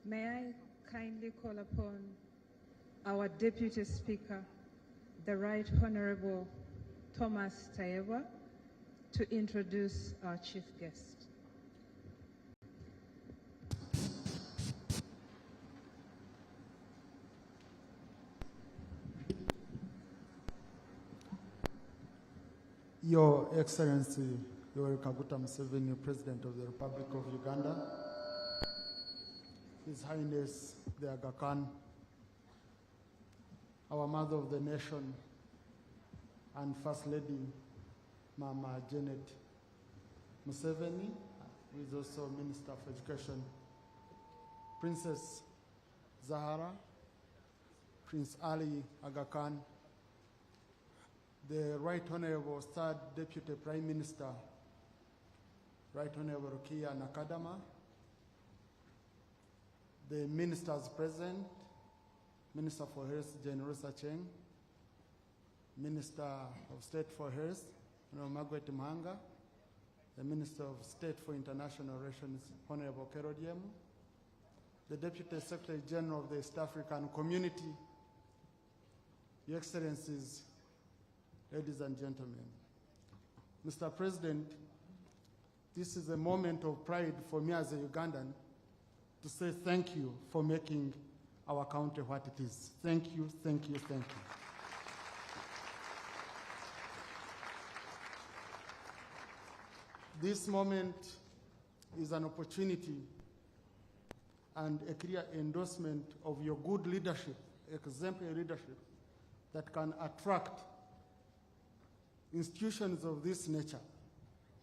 May I kindly call upon our Deputy Speaker, the Right Honorable Thomas Tayewa, to introduce our chief guest. Your Excellency, Yoweri Kaguta Museveni, President of the Republic of Uganda, His Highness the Aga Khan, our Mother of the Nation, and First Lady Mama Janet Museveni, who is also Minister of Education, Princess Zahara, Prince Ali Aga Khan, the Right Honorable Third Deputy Prime Minister, Right Honorable Rukia Nakadama, the Ministers present, Minister for Health, Jane Rosa Cheng, Minister of State for Health, Margaret Mhanga, the Minister of State for International Relations, Honorable Kero Diemu, the Deputy Secretary General of the East African Community, Your Excellencies, ladies and gentlemen. Mr. President, this is a moment of pride for me as a Ugandan to say thank you for making our country what it is. Thank you, thank you, thank you. This moment is an opportunity and a clear endorsement of your good leadership, exemplary leadership, that can attract institutions of this nature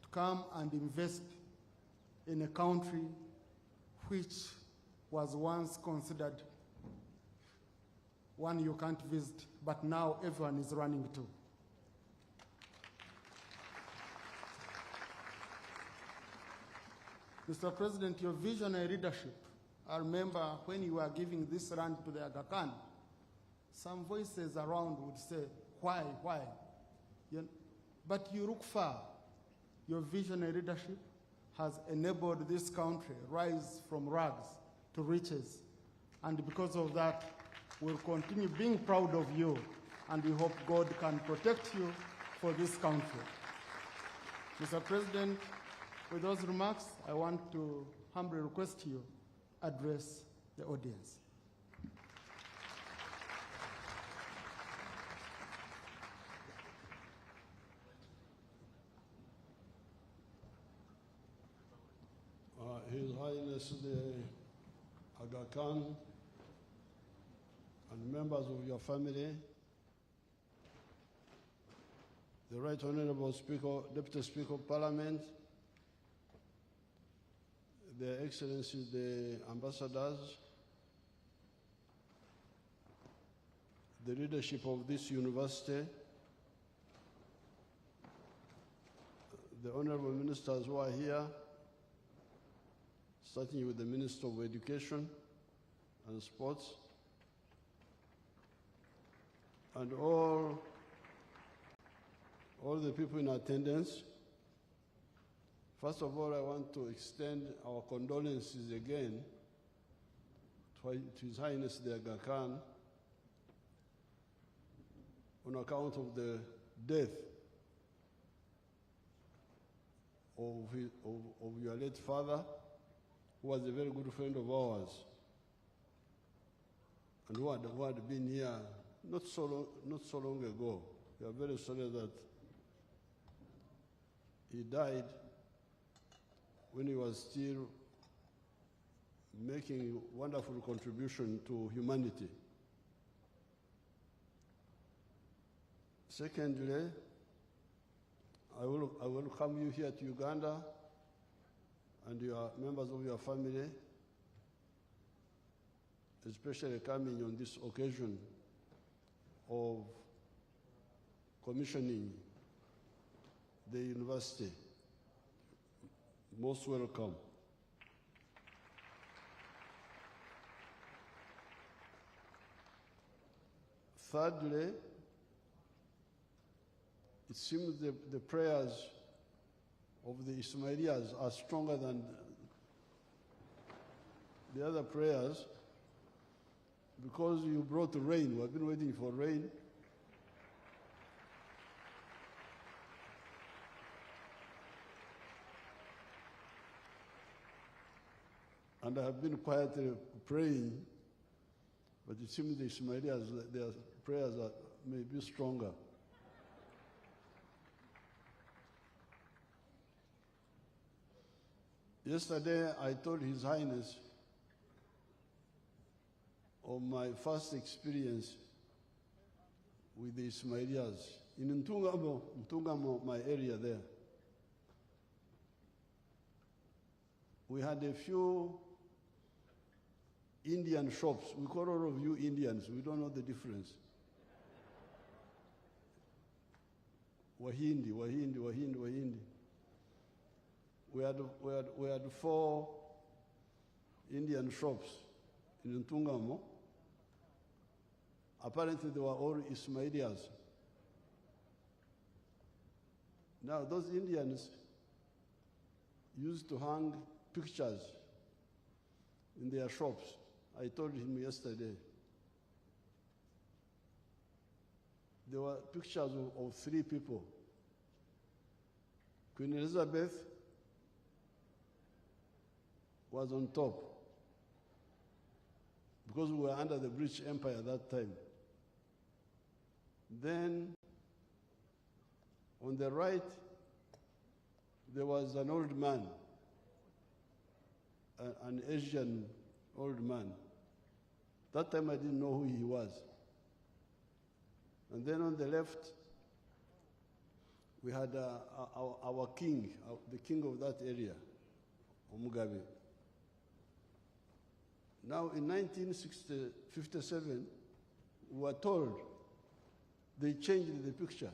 to come and invest in a country which was once considered one you can't visit, but now everyone is running to. Mr. President, your visionary leadership, I remember when you were giving this land to the Aga Khan, some voices around would say, why? But you look far. Your visionary leadership has enabled this country rise from rags to riches. And because of that, we'll continue being proud of you, and we hope God can protect you for this country. Mr. President, with those remarks, I want to humbly request you address the audience. His Highness the Aga Khan and members of your family, the Right Honorable Speaker, Deputy Speaker of Parliament, Their Excellencies, the ambassadors, the leadership of this university, the honorable ministers who are here, starting with the Minister of Education and Sports, and all the people in attendance. First of all, I want to extend our condolences again to His Highness the Aga Khan on account of the death of your late father, who was a very good friend of ours, and who had been here not so long ago. We are very sorry that he died when he was still making a wonderful contribution to humanity. Secondly, I welcome you here to Uganda and your members of your family, especially coming on this occasion of commissioning the university. Most welcome. Thirdly, it seems the prayers of the Ismailians are stronger than the other prayers, because you brought rain. We've been waiting for rain. And I have been quietly praying, but it seems the Ismailis, their prayers are maybe stronger. Yesterday, I told His Highness of my first experience with the Ismailis in Ntungamo, my area there. We had a few Indian shops. We call all of you Indians. We don't know the difference. Wahindi, Wahindi, Wahindi, Wahindi. We had 4 Indian shops in Ntungamo. Apparently, they were all Ismailis. Now, those Indians used to hang pictures in their shops. I told him yesterday. There were pictures of 3 people. Queen Elizabeth was on top because we were under the British Empire at that time. Then on the right, there was an old man, an Asian old man. That time I didn't know who he was. And then on the left, we had our king, the king of that area, Mugabe. Now in 1957, we were told they changed the picture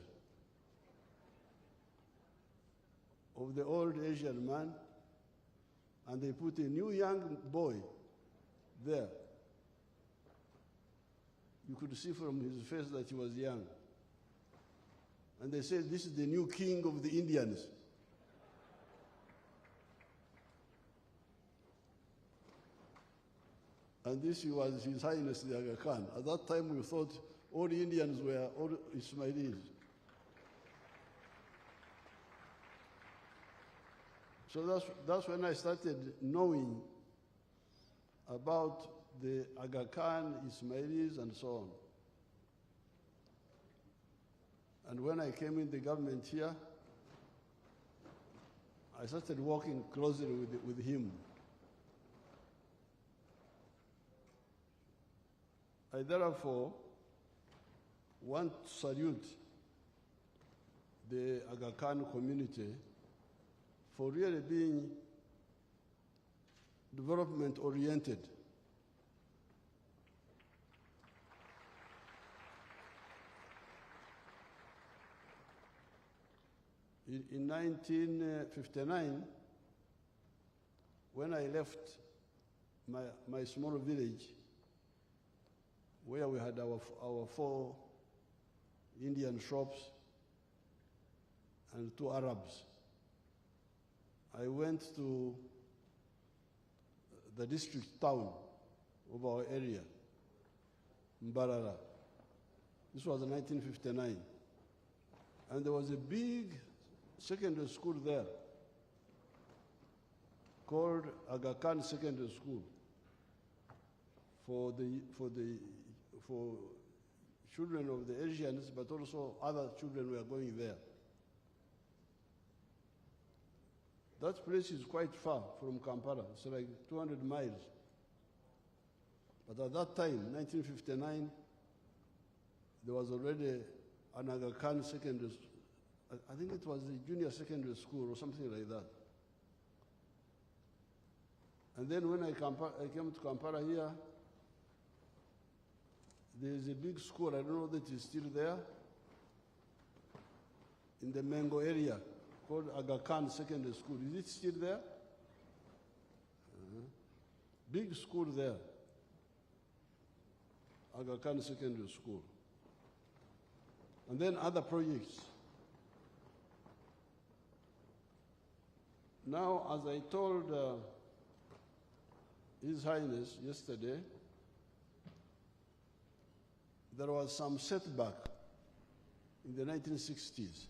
of the old Asian man, and they put a new young boy there. You could see from his face that he was young. And they said, this is the new king of the Indians. And this was His Highness the Aga Khan. At that time, we thought all the Indians were all Ismailis. So that's when I started knowing about the Aga Khan, Ismailis, and so on. And when I came in the government here, I started working closely with him. I therefore want to salute the Aga Khan community for really being development-oriented. In 1959, when I left my small village, where we had our 4 Indian shops and 2 Arabs, I went to the district town of our area, Mbarara. This was in 1959. And there was a big secondary school there called Aga Khan Secondary School for children of the Asians, but also other children were going there. That place is quite far from Kampala. It's like 200 miles. But at that time, 1959, there was already an Aga Khan secondary school. I think it was the junior secondary school or something like that. And then when I came to Kampala here, there's a big school, I don't know that it's still there, in the Mengo area, called Aga Khan Secondary School. Is it still there? Big school there, Aga Khan Secondary School. And then other projects. Now, as I told His Highness yesterday, there was some setback in the 1960s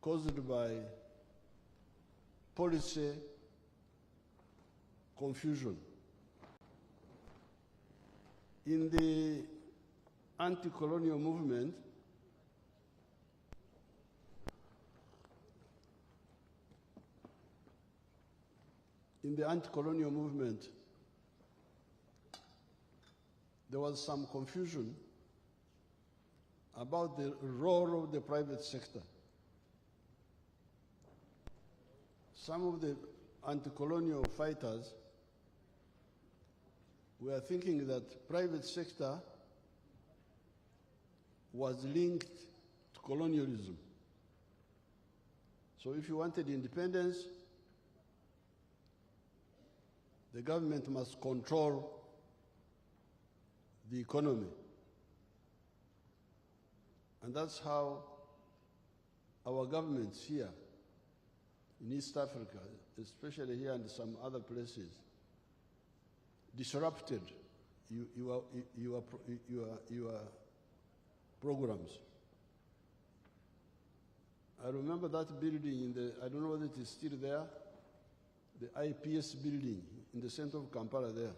caused by policy confusion. In the anti-colonial movement, there was some confusion about the role of the private sector. Some of the anti-colonial fighters were thinking that private sector was linked to colonialism. So if you wanted independence, the government must control the economy. And that's how our governments here in East Africa, especially here and some other places, disrupted your programs. I remember that building I don't know whether it is still there, the IPS building in the center of Kampala there.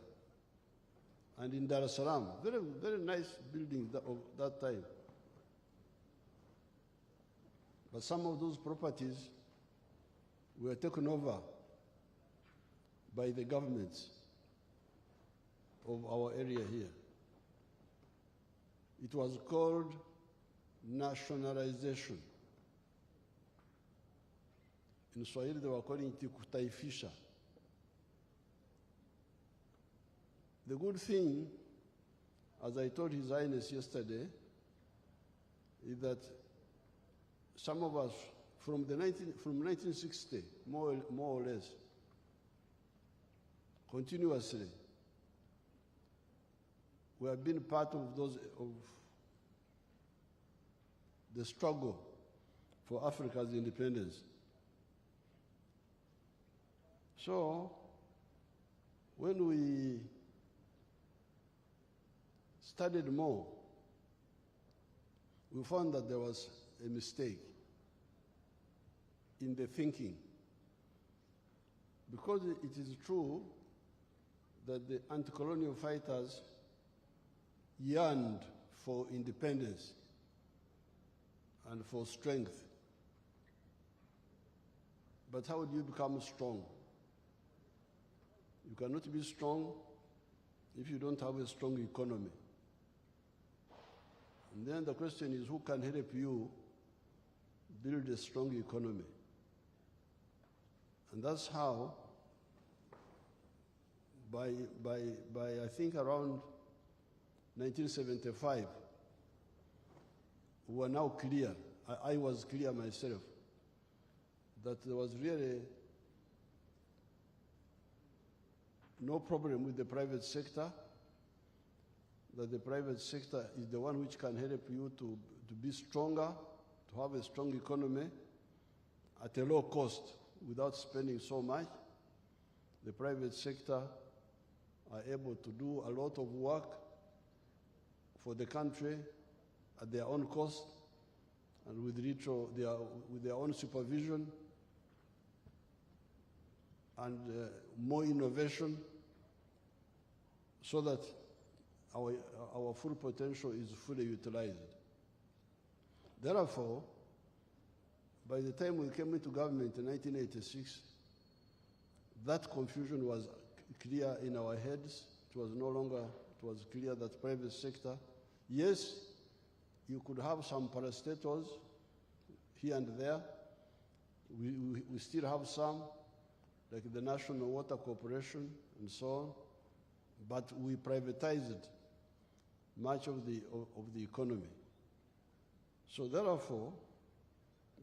And in Dar es Salaam, very, very nice building of that time. But some of those properties were taken over by the governments of our area here. It was called nationalization. In Swahili, they were calling it kutaifisha. The good thing, as I told His Highness yesterday, is that some of us from 1960, more or less, continuously, we have been part of the struggle for Africa's independence. So, when we studied more, we found that there was a mistake in the thinking. Because it is true that the anti-colonial fighters yearned for independence and for strength. But how do you become strong? You cannot be strong if you don't have a strong economy. And then the question is, who can help you build a strong economy? And that's how, by I think around 1975, we were now clear, I was clear myself, that there was really no problem with the private sector, that the private sector is the one which can help you to be stronger, to have a strong economy at a low cost without spending so much. The private sector are able to do a lot of work for the country at their own cost and with their own supervision and more innovation, so that our full potential is fully utilized. Therefore, by the time we came into government in 1986, that confusion was clear in our heads. It was no longer, it was clear that private sector, yes, you could have some parastatals here and there. We still have some, like the National Water Corporation and so on, but we privatized much of the economy. So therefore,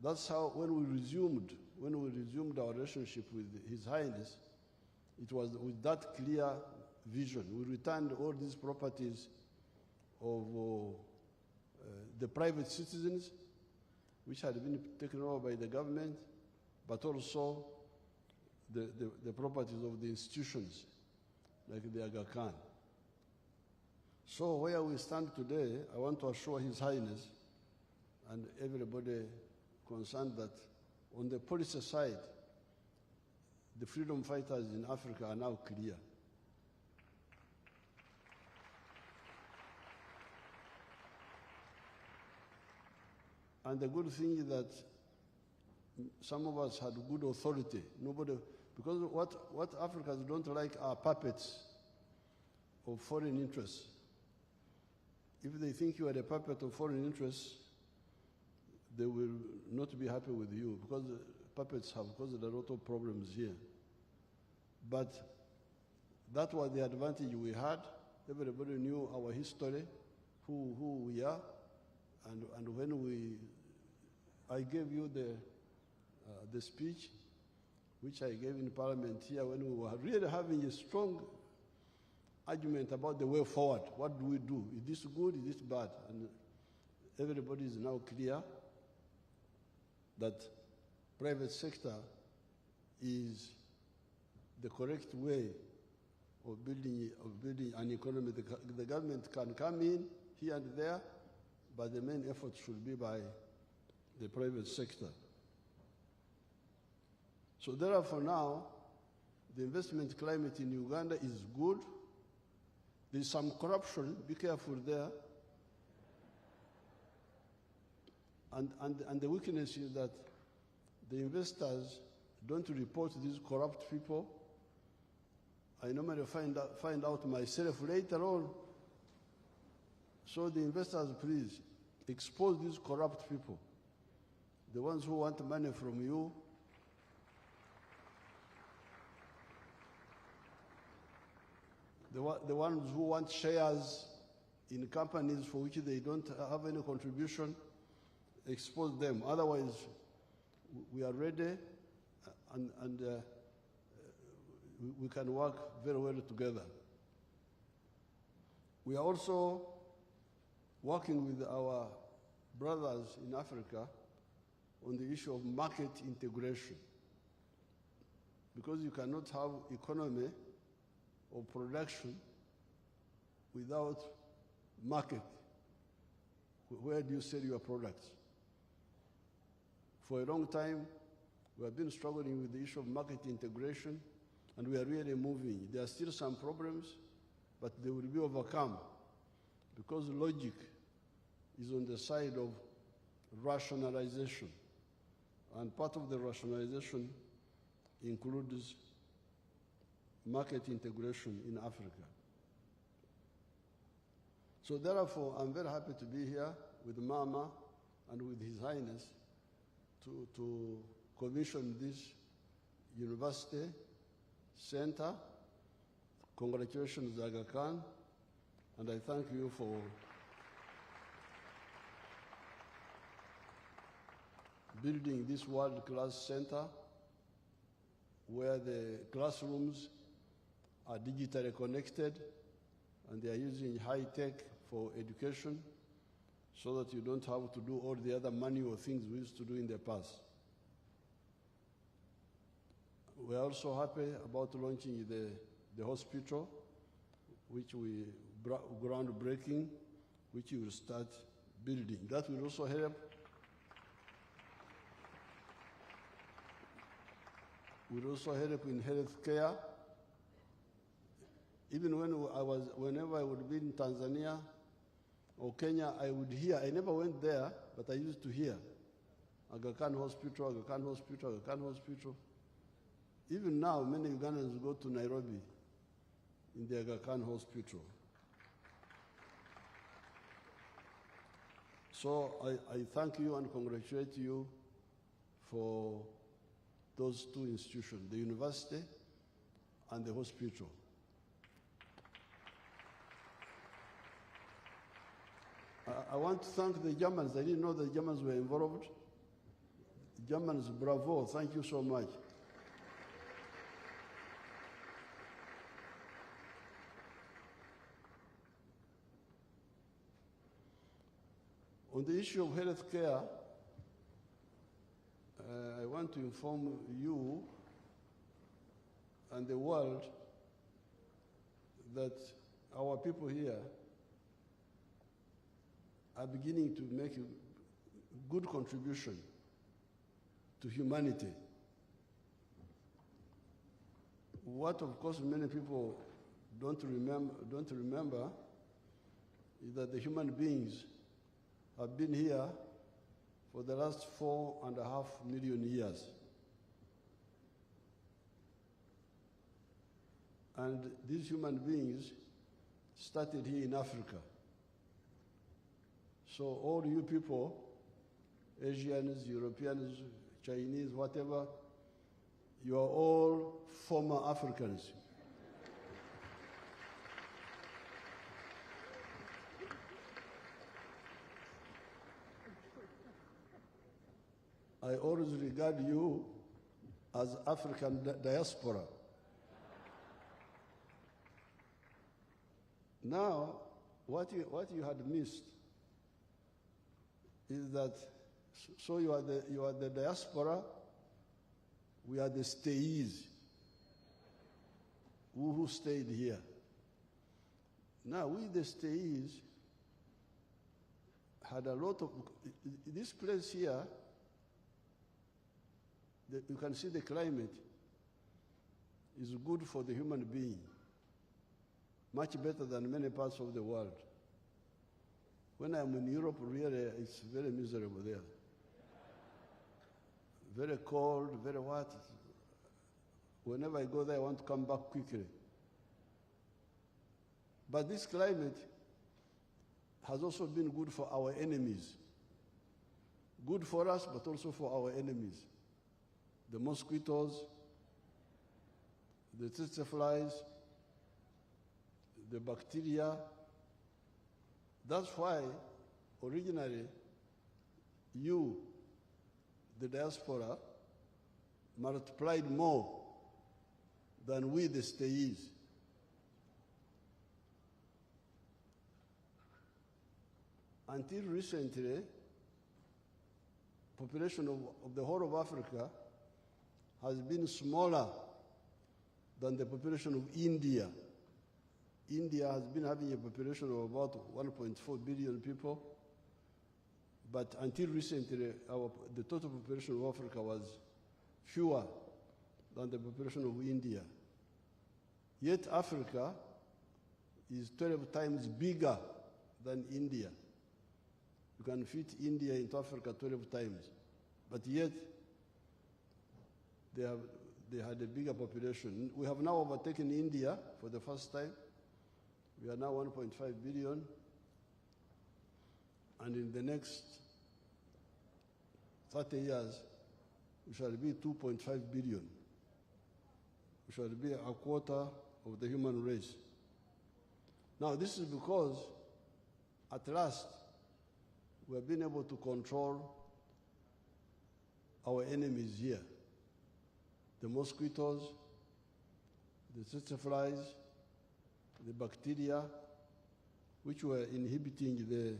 that's how when we resumed our relationship with His Highness, it was with that clear vision. We returned all these properties of the private citizens, which had been taken over by the government, but also the properties of the institutions, like the Aga Khan. So where we stand today, I want to assure His Highness and everybody concerned that on the policy side, the freedom fighters in Africa are now clear. And the good thing is that some of us had good authority. Nobody, because what Africans don't like are puppets of foreign interests. If they think you are a puppet of foreign interests, they will not be happy with you, because puppets have caused a lot of problems here. But that was the advantage we had. Everybody knew our history, who we are, and when I gave you the speech, which I gave in Parliament here, when we were really having a strong argument about the way forward. What do we do? Is this good? Is this bad? And everybody is now clear that private sector is the correct way of building an economy. The government can come in here and there, but the main effort should be by the private sector. So therefore now, the investment climate in Uganda is good. There's some corruption, be careful there. And the weakness is that the investors don't report these corrupt people. I normally find out myself later on. So the investors, please, expose these corrupt people, the ones who want money from you. The ones who want shares in companies for which they don't have any contribution, expose them. Otherwise, we are ready and we can work very well together. We are also working with our brothers in Africa on the issue of market integration, because you cannot have economy or production without market. Where do you sell your products? For a long time, we have been struggling with the issue of market integration, and we are really moving. There are still some problems, but they will be overcome, because logic is on the side of rationalization. And part of the rationalization includes market integration in Africa. So therefore, I'm very happy to be here with Mama and with His Highness to commission this university center. Congratulations, Aga Khan, and I thank you for building this world-class center where the classrooms are digitally connected and they are using high tech for education, so that you don't have to do all the other manual things we used to do in the past. We are also happy about launching the hospital, which we groundbreaking, which we will start building. That will also help. Will also help in health care. Even whenever I would be in Tanzania or Kenya, I would hear. I never went there, but I used to hear Aga Khan Hospital, Aga Khan Hospital, Aga Khan Hospital. Even now, many Ugandans go to Nairobi in the Aga Khan Hospital. So I thank you and congratulate you for those two institutions, the university and the hospital. I want to thank the Germans. I didn't know the Germans were involved. Germans, bravo, thank you so much. On the issue of health care, I want to inform you and the world that our people here are beginning to make a good contribution to humanity. What, of course, many people don't remember is that the human beings have been here for the last 4.5 million years. And these human beings started here in Africa. So all you people, Asians, Europeans, Chinese, whatever, you are all former Africans. I always regard you as African diaspora. Now, what you had missed is that, so you are the diaspora, we are the stayees who stayed here. Now, we the stayees had a lot of, this place here, you can see the climate is good for the human being, much better than many parts of the world. When I'm in Europe, really, it's very miserable there. Very cold, very what. Whenever I go there, I want to come back quickly. But this climate has also been good for our enemies. Good for us, but also for our enemies. The mosquitoes, the tsetse flies, the bacteria. That's why, originally, you, the diaspora, multiplied more than we, the stayees. Until recently, population of the whole of Africa has been smaller than the population of India. India has been having a population of about 1.4 billion people, but until recently, the total population of Africa was fewer than the population of India. Yet Africa is 12 times bigger than India. You can fit India into Africa 12 times, but yet they had a bigger population. We have now overtaken India for the first time. We are now 1.5 billion, and in the next 30 years, we shall be 2.5 billion. We shall be a quarter of the human race. Now, this is because, at last, we have been able to control our enemies here. The mosquitoes, the tsetse flies, the bacteria, which were inhibiting the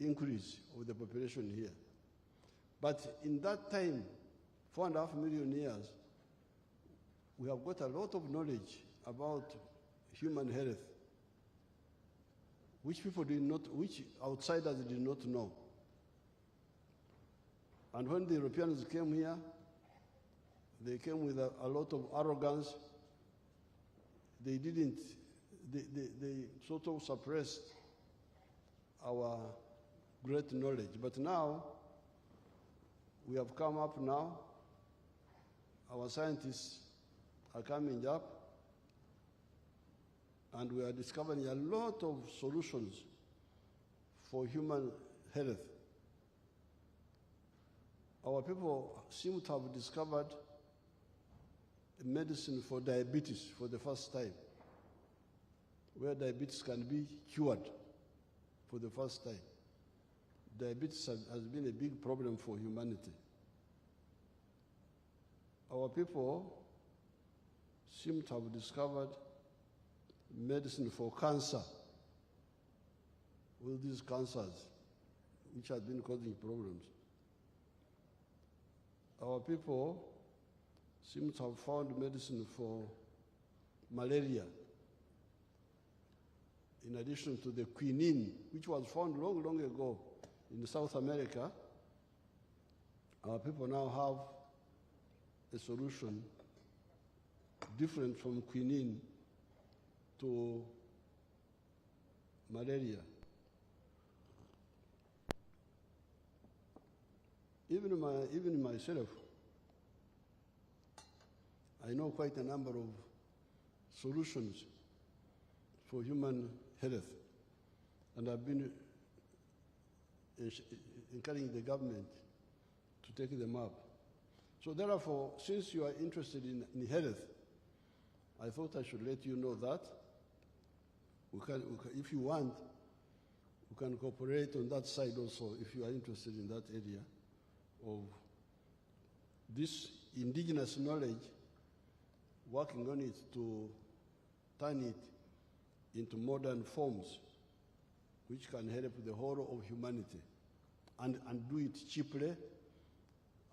increase of the population here. But in that time, 4.5 million years, we have got a lot of knowledge about human health, which people did not, which outsiders did not know. And when the Europeans came here, they came with a lot of arrogance. They sort of suppressed our great knowledge. But now, we have come up now. Our scientists are coming up, and we are discovering a lot of solutions for human health. Our people seem to have discovered a medicine for diabetes for the first time, where diabetes can be cured for the first time. Diabetes has been a big problem for humanity. Our people seem to have discovered medicine for cancer, all these cancers which have been causing problems. Our people seems to have found medicine for malaria, in addition to the quinine, which was found long, long ago in South America. Our people now have a solution different from quinine to malaria. Even myself, I know quite a number of solutions for human health, and I've been encouraging the government to take them up. So therefore, since you are interested in health, I thought I should let you know that. If you want, we can cooperate on that side also, if you are interested in that area of this indigenous knowledge, working on it to turn it into modern forms which can help the whole of humanity, and do it cheaply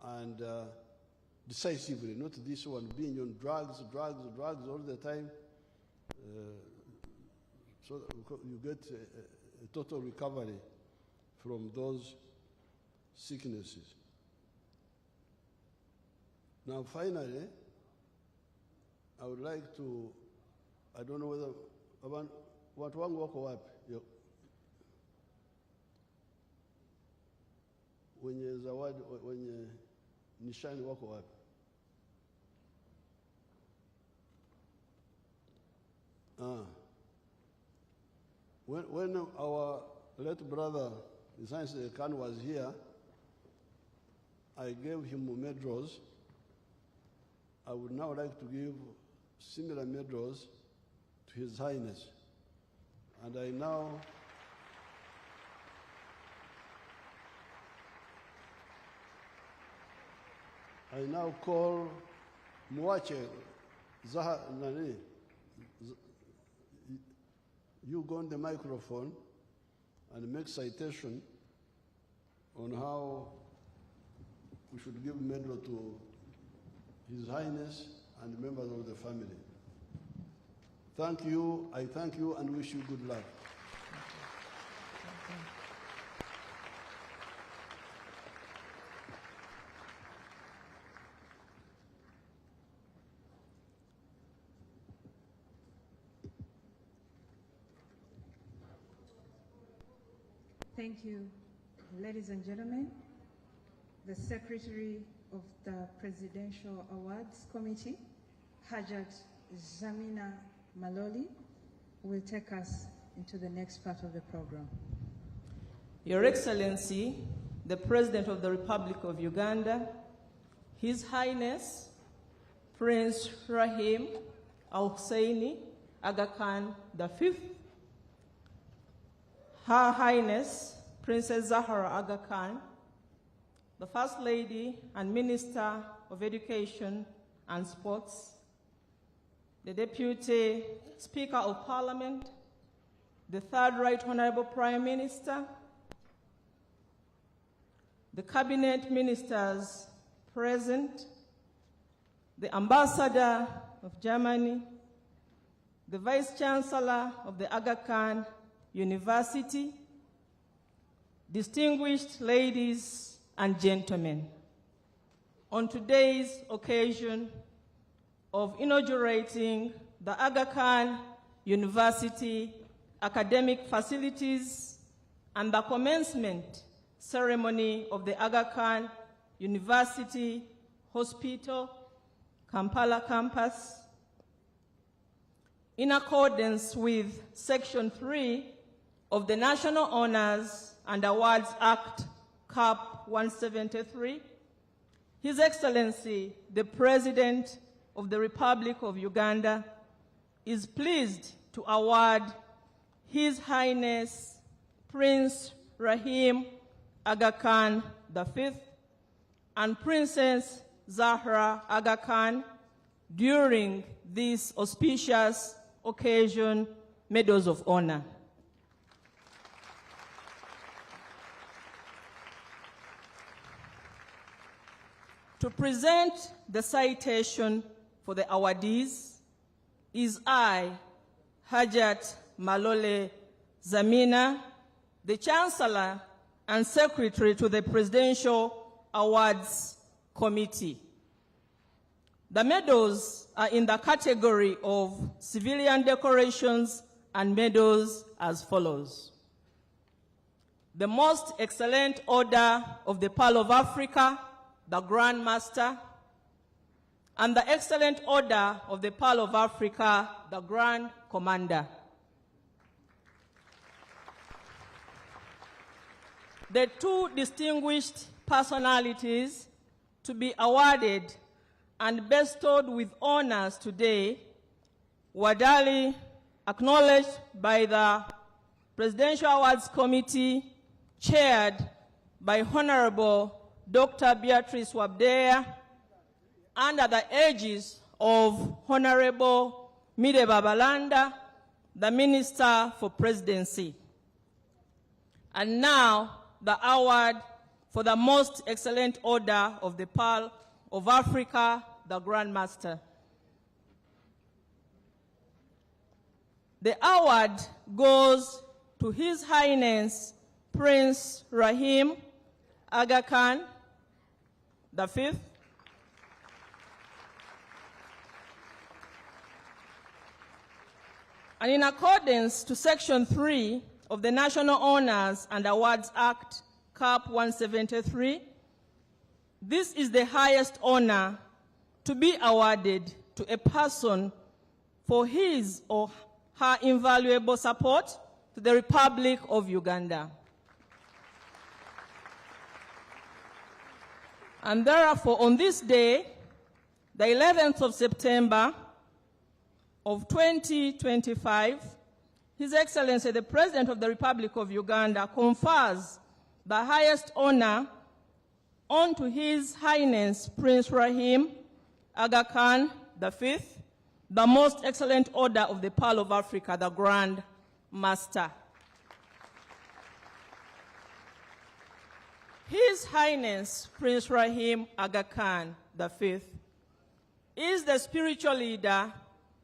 and decisively, not this one being on drugs all the time, so that you get a total recovery from those sicknesses. Now finally, I would like to, I don't know whether, what one walk up, when you zawadi, when you nishani wako wapi? When our late brother, Aga Khan, was here, I gave him medals. I would now like to give similar medals to His Highness. And I now call Mwache Zaha Nani. You go on the microphone and make citation on how we should give medal to His Highness and members of the family. Thank you, I thank you and wish you good luck. Thank you, ladies and gentlemen. The Secretary of the Presidential Awards Committee, Hajat Jamina Maloli, will take us into the next part of the program. Your Excellency, the President of the Republic of Uganda, His Highness Prince Rahim Al-Husseini Aga Khan V, Her Highness Princess Zahra Aga Khan, the First Lady and Minister of Education and Sports, the Deputy Speaker of Parliament, the Third Right Honorable Prime Minister, the Cabinet Ministers present, the Ambassador of Germany, the Vice Chancellor of the Aga Khan University, distinguished ladies and gentlemen. On today's occasion of inaugurating the Aga Khan University academic facilities and the commencement ceremony of the Aga Khan University Hospital, Kampala campus, in accordance with Section 3 of the National Honors and Awards Act, CAP 173, His Excellency, the President of the Republic of Uganda, is pleased to award His Highness Prince Rahim Aga Khan V and Princess Zahra Aga Khan during this auspicious occasion medals of honor. To present the citation for the awardees is I, Hajat Malole Zamina, the Chancellor and Secretary to the Presidential Awards Committee. The medals are in the category of civilian decorations and medals as follows. The Most Excellent Order of the Pearl of Africa, the Grand Master, and the Excellent Order of the Pearl of Africa, the Grand Commander. The two distinguished personalities to be awarded and bestowed with honors today were duly acknowledged by the Presidential Awards Committee, chaired by Honorable Dr. Beatrice Wabdea, under the aegis of Honorable Mide Babalanda, the Minister for Presidency. And now, the award for the Most Excellent Order of the Pearl of Africa, the Grand Master. The award goes to His Highness Prince Rahim Aga Khan V, and in accordance to Section 3 of the National Honors and Awards Act, Cap 173, this is the highest honor to be awarded to a person for his or her invaluable support to the Republic of Uganda. And therefore, on this day, the 11th of September of 2025, His Excellency, the President of the Republic of Uganda, confers the highest honor onto His Highness Prince Rahim Aga Khan V, the Most Excellent Order of the Pearl of Africa, the Grand Master. His Highness Prince Rahim Aga Khan V is the spiritual leader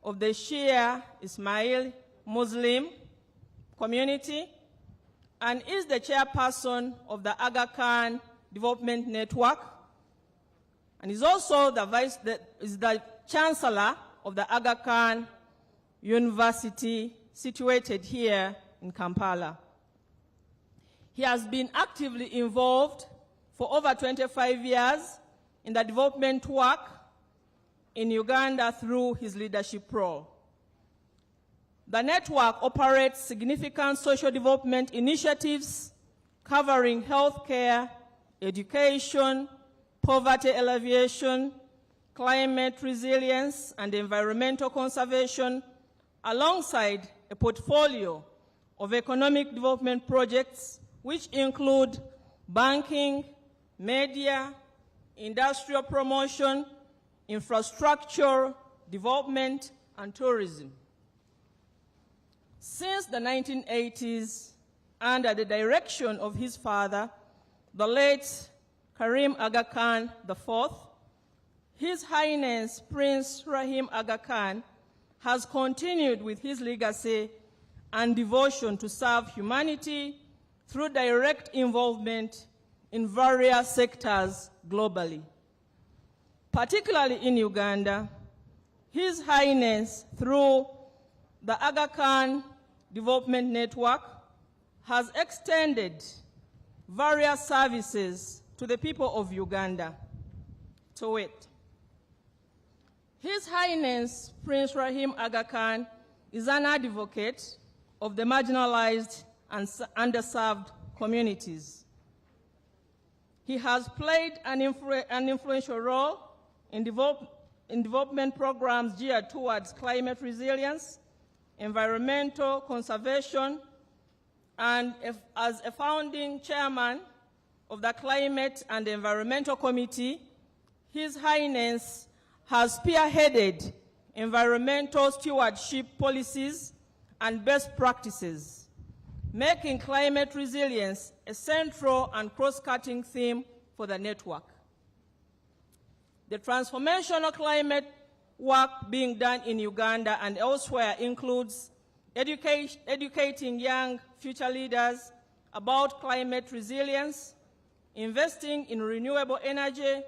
of the Shia Ismail Muslim community and is the chairperson of the Aga Khan Development Network, and is also the Chancellor of the Aga Khan University situated here in Kampala. He has been actively involved for over 25 years in the development work in Uganda through his leadership role. The network operates significant social development initiatives covering healthcare, education, poverty alleviation, climate resilience, and environmental conservation, alongside a portfolio of economic development projects which include banking, media, industrial promotion, infrastructure, development, and tourism. Since the 1980s, under the direction of his father, the late Karim Aga Khan IV, His Highness Prince Rahim Aga Khan has continued with his legacy and devotion to serve humanity through direct involvement in various sectors globally. Particularly in Uganda, His Highness, through the Aga Khan Development Network, has extended various services to the people of Uganda. To wit, His Highness Prince Rahim Aga Khan is an advocate of the marginalized and underserved communities. He has played an influential role in development programs geared towards climate resilience, environmental conservation, and as a founding chairman of the Climate and Environmental Committee, His Highness has spearheaded environmental stewardship policies and best practices, making climate resilience a central and cross-cutting theme for the network. The transformational climate work being done in Uganda and elsewhere includes educating young future leaders about climate resilience, investing in renewable energy,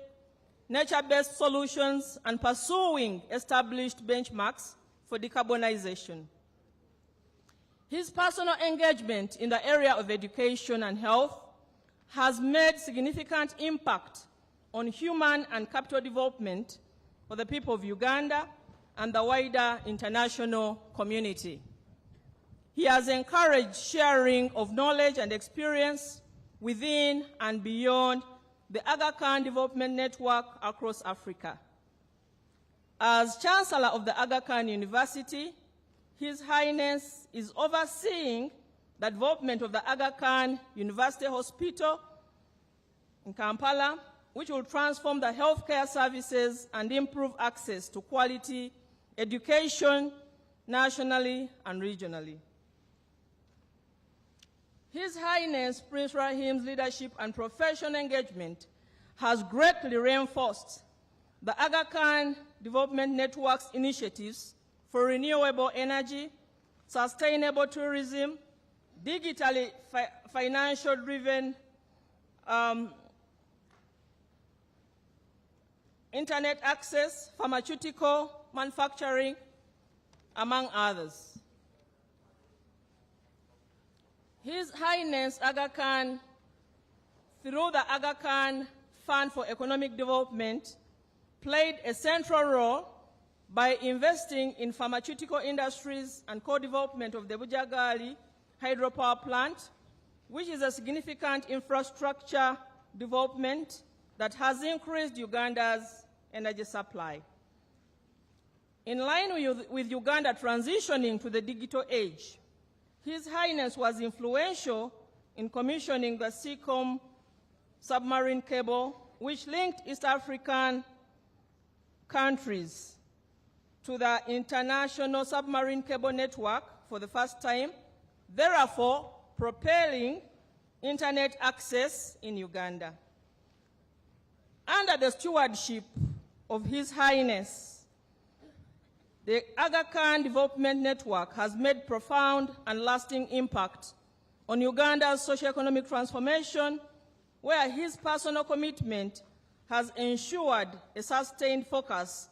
nature-based solutions, and pursuing established benchmarks for decarbonization. His personal engagement in the area of education and health has made significant impact on human and capital development for the people of Uganda and the wider international community. He has encouraged sharing of knowledge and experience within and beyond the Aga Khan Development Network across Africa. As Chancellor of the Aga Khan University, His Highness is overseeing the development of the Aga Khan University Hospital in Kampala, which will transform the healthcare services and improve access to quality education nationally and regionally. His Highness Prince Rahim's leadership and professional engagement has greatly reinforced the Aga Khan Development Network's initiatives for renewable energy, sustainable tourism, digitally financial-driven internet access, pharmaceutical manufacturing, among others. His Highness Aga Khan, through the Aga Khan Fund for Economic Development, played a central role by investing in pharmaceutical industries and co-development of the Bujagali hydropower plant, which is a significant infrastructure development that has increased Uganda's energy supply. In line with Uganda transitioning to the digital age, His Highness was influential in commissioning the Seacom submarine cable, which linked East African countries to the international submarine cable network for the first time, therefore propelling internet access in Uganda. Under the stewardship of His Highness, the Aga Khan Development Network has made profound and lasting impact on Uganda's socio-economic transformation, where his personal commitment has ensured a sustained focus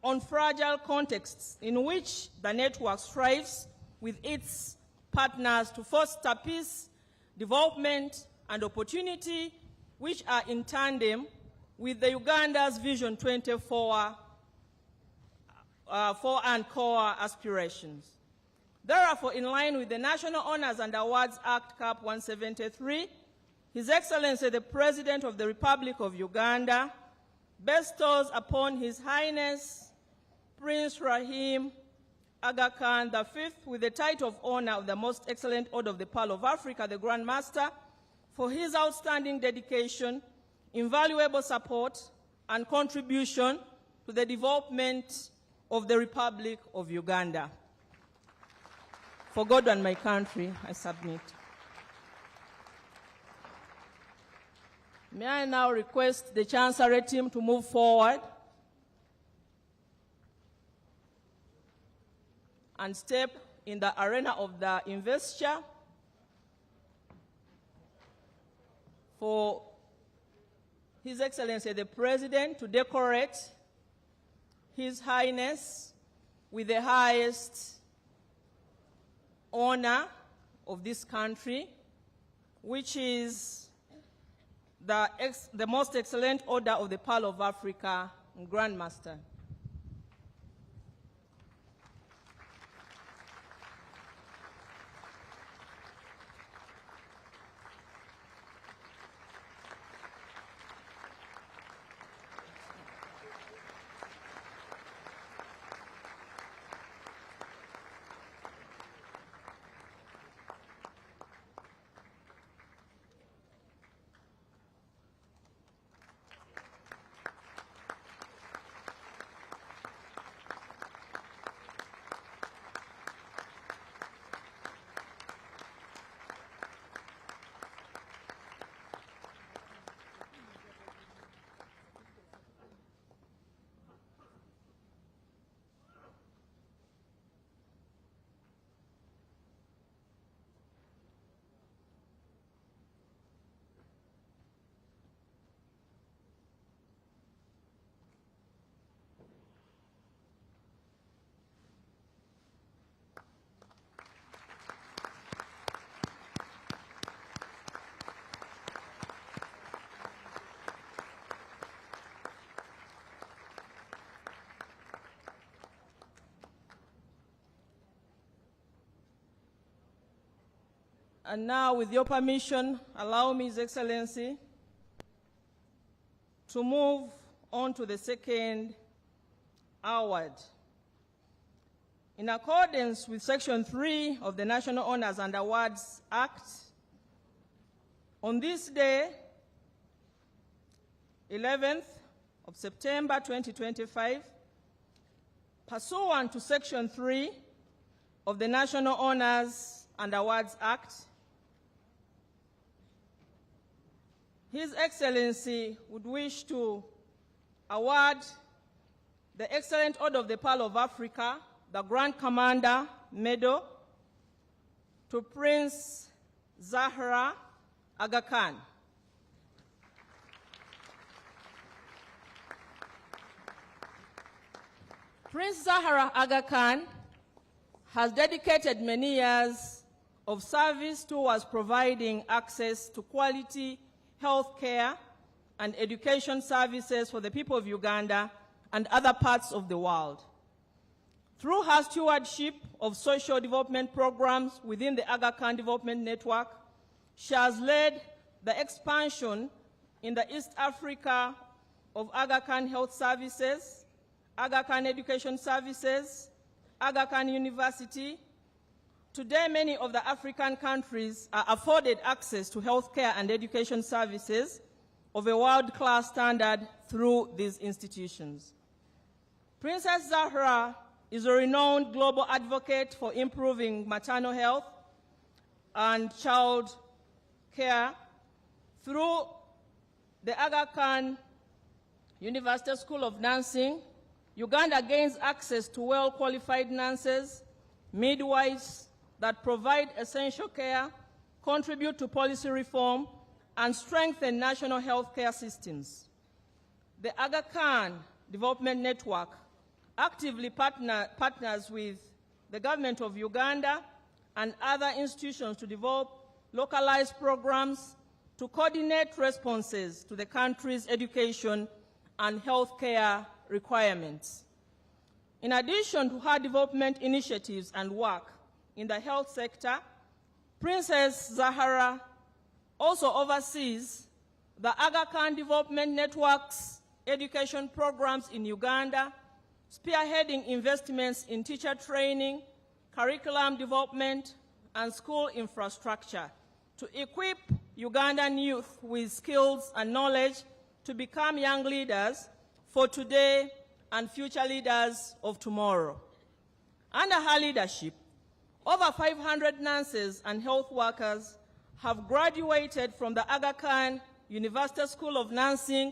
on fragile contexts in which the network strives with its partners to foster peace, development, and opportunity, which are in tandem with the Uganda's Vision 24 and core aspirations. Therefore, in line with the National Honors and Awards Act Cap 173, His Excellency the President of the Republic of Uganda bestows upon His Highness Prince Rahim Aga Khan V with the title of honor of the Most Excellent Order of the Pearl of Africa, the Grand Master, for his outstanding dedication, invaluable support, and contribution to the development of the Republic of Uganda. For God and my country, I submit. May I now request the Chancellery team to move forward and step in the arena of the investiture for His Excellency the President to decorate His Highness with the highest honor of this country, which is the Most Excellent Order of the Pearl of Africa, Grand Master. And now, with your permission, allow me, His Excellency, to move on to the second award. In accordance with Section 3 of the National Honors and Awards Act, on this day, 11th of September 2025, pursuant to Section 3 of the National Honors and Awards Act, His Excellency would wish to award the Excellent Order of the Pearl of Africa, the Grand Commander Medal, to Prince Zahra Aga Khan. Prince Zahra Aga Khan has dedicated many years of service towards providing access to quality health care and education services for the people of Uganda and other parts of the world. Through her stewardship of social development programs within the Aga Khan Development Network, she has led the expansion in the East Africa of Aga Khan Health Services, Aga Khan Education Services, Aga Khan University. Today, many of the African countries are afforded access to healthcare and education services of a world-class standard through these institutions. Princess Zahra is a renowned global advocate for improving maternal health and child care. Through the Aga Khan University School of Nursing, Uganda gains access to well-qualified nurses, midwives that provide essential care, contribute to policy reform, and strengthen national health care systems. The Aga Khan Development Network actively partners with the government of Uganda and other institutions to develop localized programs to coordinate responses to the country's education and healthcare requirements. In addition to her development initiatives and work in the health sector, Princess Zahra also oversees the Aga Khan Development Network's education programs in Uganda, spearheading investments in teacher training, curriculum development, and school infrastructure to equip Ugandan youth with skills and knowledge to become young leaders for today and future leaders of tomorrow. Under her leadership, over 500 nurses and health workers have graduated from the Aga Khan University School of Nursing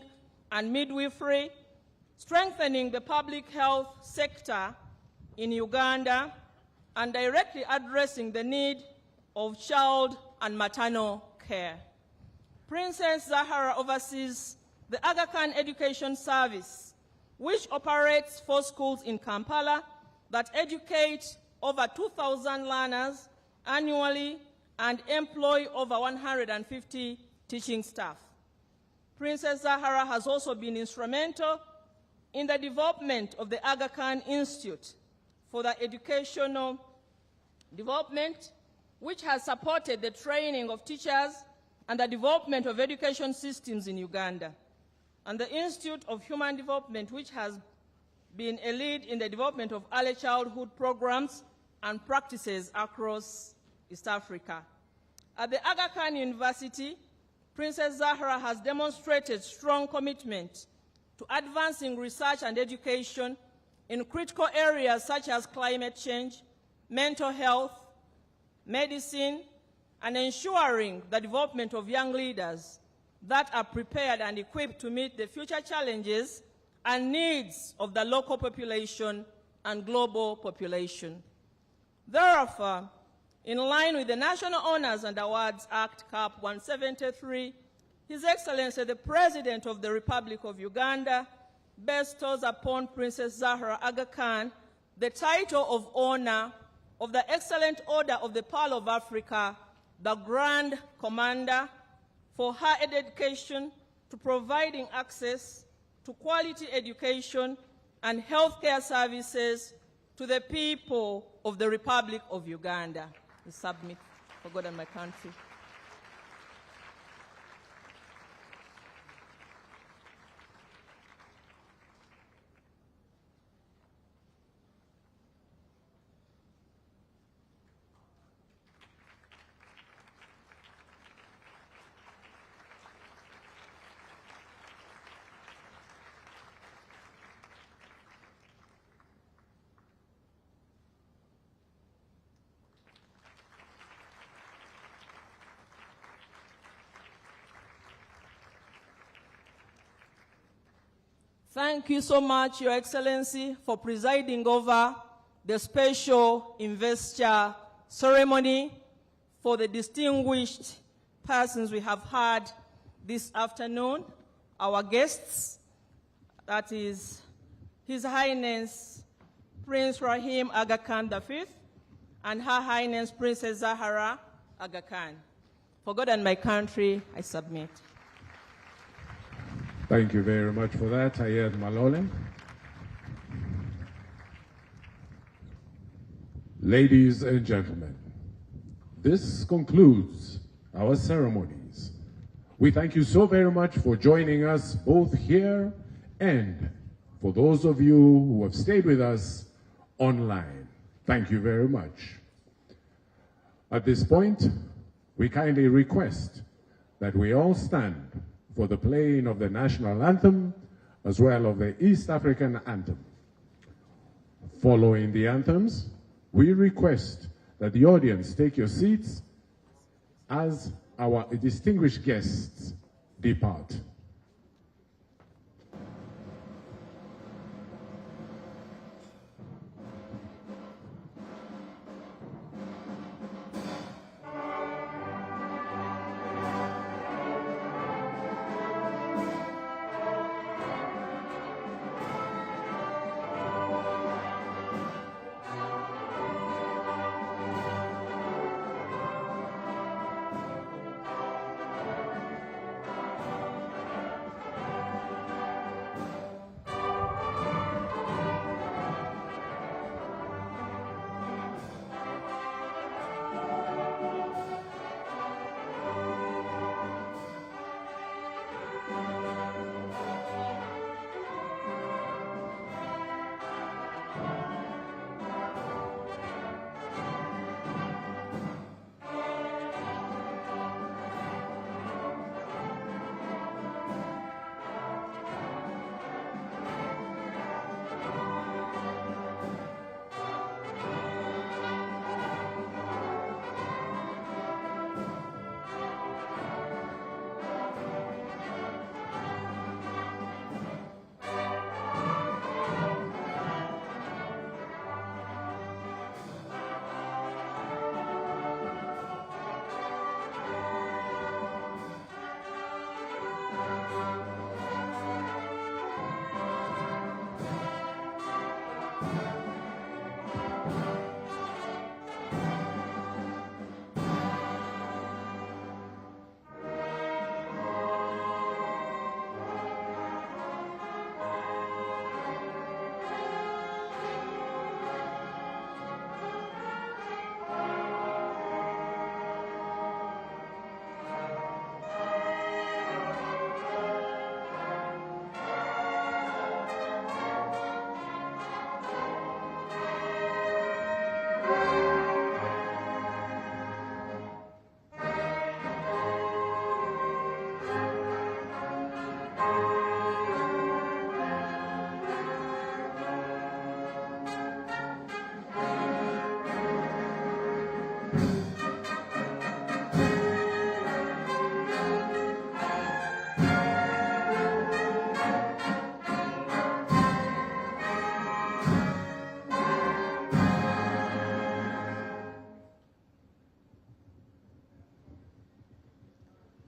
and Midwifery, strengthening the public health sector in Uganda and directly addressing the need of child and maternal care. Princess Zahra oversees the Aga Khan Education Service, which operates 4 schools in Kampala that educate over 2,000 learners annually and employ over 150 teaching staff. Princess Zahra has also been instrumental in the development of the Aga Khan Institute for the Educational Development, which has supported the training of teachers and the development of education systems in Uganda, and the Institute of Human Development, which has been a lead in the development of early childhood programs and practices across East Africa. At the Aga Khan University, Princess Zahra has demonstrated strong commitment to advancing research and education in critical areas such as climate change, mental health, medicine, and ensuring the development of young leaders that are prepared and equipped to meet the future challenges and needs of the local population and global population. Therefore, in line with the National Honors and Awards Act, Cap 173, His Excellency the President of the Republic of Uganda bestows upon Princess Zahra Aga Khan the title of honor of the Excellent Order of the Pearl of Africa, the Grand Commander, for her dedication to providing access to quality education and healthcare services to the people of the Republic of Uganda. I submit. for God and my country. Thank you so much, Your Excellency, for presiding over the special investiture ceremony for the distinguished persons we have had this afternoon, our guests, that is His Highness Prince Rahim Aga Khan V and Her Highness Princess Zahara Aga Khan. For God and my country, I submit. Thank you very much for that, Ayed Malole. Ladies and gentlemen, this concludes our ceremonies. We thank you so very much for joining us both here and for those of you who have stayed with us online. Thank you very much. At this point, we kindly request that we all stand for the playing of the national anthem as well as the East African anthem. Following the anthems, we request that the audience take your seats as our distinguished guests depart.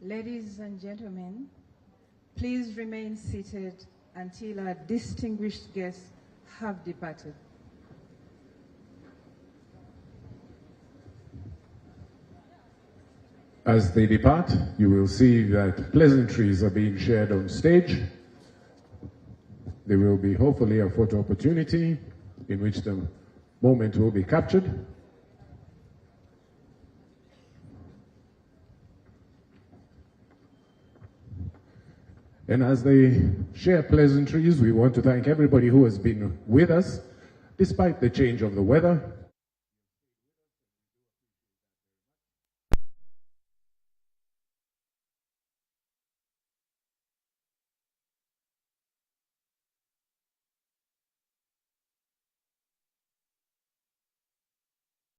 Ladies and gentlemen, please remain seated until our distinguished guests have departed. As they depart, you will see that pleasantries are being shared on stage. There will be hopefully a photo opportunity in which the moment will be captured. And as they share pleasantries, we want to thank everybody who has been with us, despite the change of the weather.